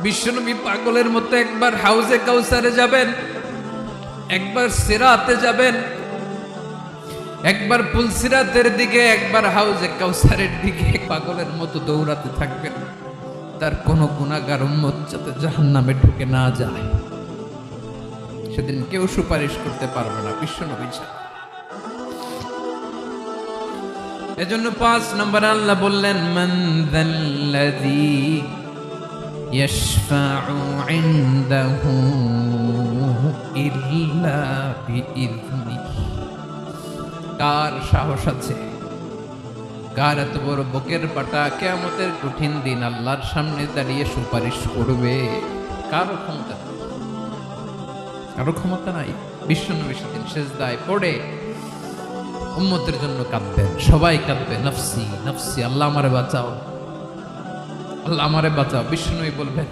বিশ্বনবী পাগলের মতো একবার হাউজে কাউসারে যাবেন, একবার সিরাতে যাবেন, একবার পুলসিরাতের দিকে, একবার হাউজে কাউসারের দিকে পাগলের মতো দৌড়াতে থাকবেন। তার কোন গুনাহগার উম্মত যাতে জাহান্নামে ঢুকে না যায়। সেদিন কেউ সুপারিশ করতে পারবে না বিশ্বনবী ছাড়া। এজন্য 5 নম্বর আল্লাহ বললেন, মান যাল্লাযী ইয়াশফাউ ইনদাহু ইল্লা বিইযনিহি। কার সাহস আছে, কার এত বড় বুকের পাটা কিয়ামতের কঠিন দিন আল্লাহর সামনে দাঁড়িয়ে সুপারিশ করবে? কারো ক্ষমতা নেই, কারো ক্ষমতা নাই। বিশ্বনবী সেদিন সিজদায় পড়ে উম্মতের জন্য কাঁদবেন, সবাই কাঁদবে, নফসি নফসি, আল্লাহ আমারে বাঁচাও, আল্লাহ আমারে বাঁচাও। বিশ্বনবী বলবেন,